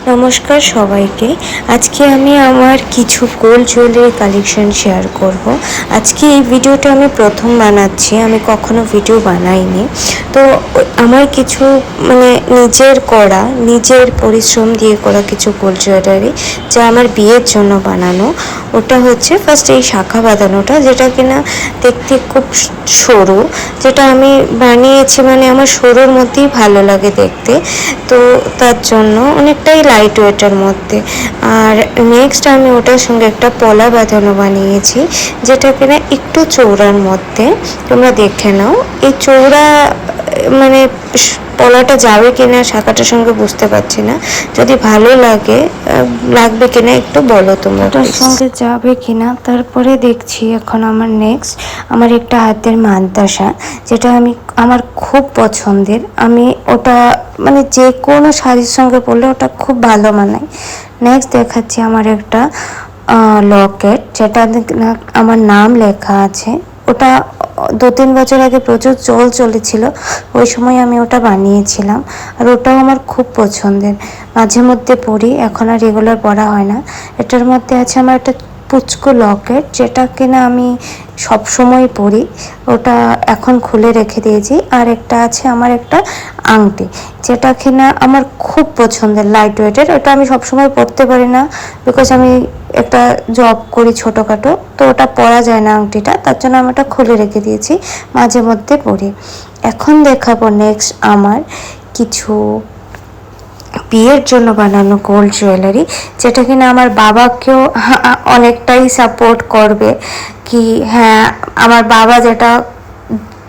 নমস্কার সবাইকে। আজকে আমি আমার কিছু গোল্ড জুয়েলারি কালেকশন শেয়ার করব। আজকে এই ভিডিওটা আমি প্রথম বানাচ্ছি, আমি কখনো ভিডিও বানাইনি। তো আমার কিছু নিজের করা, নিজের পরিশ্রম দিয়ে করা কিছু গোল্ড জুয়েলারি যা আমার বিয়ের জন্য বানানো। ওটা হচ্ছে ফার্স্ট এই শাখা বাঁধানোটা, যেটা কিনা দেখতে খুব সরু, যেটা আমি বানিয়েছি আমার সরুর মধ্যেই ভালো লাগে দেখতে। তো তার জন্য অনেকটাই লাইট ওয়েটের মধ্যে। আর নেক্সট আমি ওটার সঙ্গে একটা পলা বাঁধানো বানিয়েছি, যেটা কিনা একটু চৌড়ার মধ্যে। তোমরা দেখে নাও এই চৌড়া পলাটা যাবে কিনা শাখাটার সঙ্গে বুঝতে পারছি না। যদি ভালো লাগবে কিনা একটু বলো তোমরা, ওটার সঙ্গে যাবে কিনা। তারপরে দেখছি এখন আমার একটা হাতের মান্তাসা, যেটা আমার খুব পছন্দের। আমি ওটা যে কোনো শাড়ির সঙ্গে পরলে ওটা খুব ভালো মানায়। নেক্সট দেখাচ্ছি আমার একটা লকেট, যেটা আমার নাম লেখা আছে। ওটা 2-3 বছর আগে প্রচুর চলেছিল, ওই সময় আমি ওটা বানিয়েছিলাম। আর ওটাও আমার খুব পছন্দের, মাঝে মধ্যে পরি, এখন আর রেগুলার পরা হয় না। এটার মধ্যে আছে আমার একটা পুচকু লকেট, যেটা কিনা আমি সব সময় পরি, ওটা এখন খুলে রেখে দিয়েছি। আর একটা আছে আমার একটা আংটি, যেটা কিনা আমার খুব পছন্দের, লাইট ওয়েটের। ওটা আমি সবসময় পরতে পারি না, বিকজ আমি একটা জব করি ছোটোখাটো, তো ওটা পরা যায় না আংটিটা, তার জন্য আমি ওটা খুলে রেখে দিয়েছি, মাঝে মধ্যে পরি। এখন দেখাবো নেক্সট আমার কিছু বিয়ের জন্য বানানো গোল্ড জুয়েলারি, যেটা কিনা আমার বাবাকেও অনেকটাই সাপোর্ট করবে। কি হ্যাঁ, আমার বাবা যেটা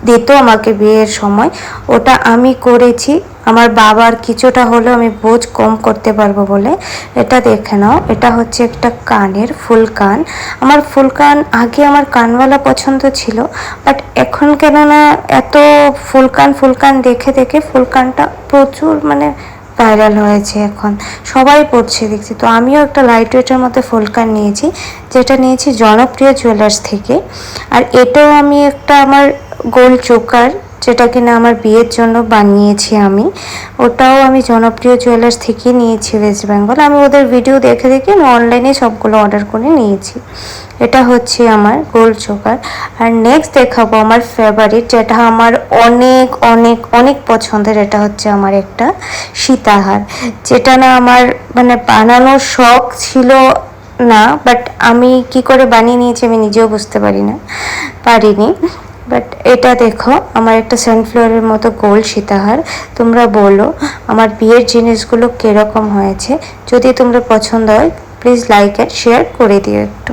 দিত আমাকে বিয়ের সময়, ওটা আমি করেছি। আমার বাবার কিছুটা হলেও আমি বোঝ কম করতে পারবো বলে। এটা দেখে নাও, এটা হচ্ছে একটা কানের ফুল কান। আমার ফুল কান আগে আমার কানওয়ালা পছন্দ ছিল, বাট এখন কেননা এত ফুল কান দেখে দেখে ফুল কানটা প্রচুর ভাইরাল হয়েছে, এখন সবাই পড়ছে দেখছি। তো আমিও একটা লাইট ওয়েটের মধ্যে ফুলকান নিয়েছি, যেটা নিয়েছি জনপ্রিয় জুয়েলার্স থেকে। আর এটাও আমি একটা আমার গোল্ড চোকার, যেটা কিনা আমার বিয়ের জন্য বানিয়েছি আমি। ওটাও আমি জনপ্রিয় জুয়েলার্স থেকে নিয়েছি, ওয়েস্ট বেঙ্গল। আমি ওদের ভিডিও দেখে দেখে আমি অনলাইনে সবগুলো অর্ডার করে নিয়েছি। এটা হচ্ছে আমার গোল্ড চোকার। আর নেক্সট দেখাবো আমার ফেভারিট, যেটা আমার অনেক অনেক অনেক পছন্দের। এটা হচ্ছে আমার একটা সীতাহার, যেটা না আমার বানানোর শখ ছিল না, বাট আমি কি করে বানিয়ে নিয়েছি আমি নিজেও বুঝতে পারিনি। বাট এটা দেখো, আমার একটা সানফ্লাওয়ারের মতো গোল্ড সীতাহার। তোমরা বলো আমার বিয়ের জিনিসগুলো কীরকম হয়েছে। যদি তোমরা পছন্দ হয় প্লিজ লাইক অ্যান্ড শেয়ার করে দিও একটু।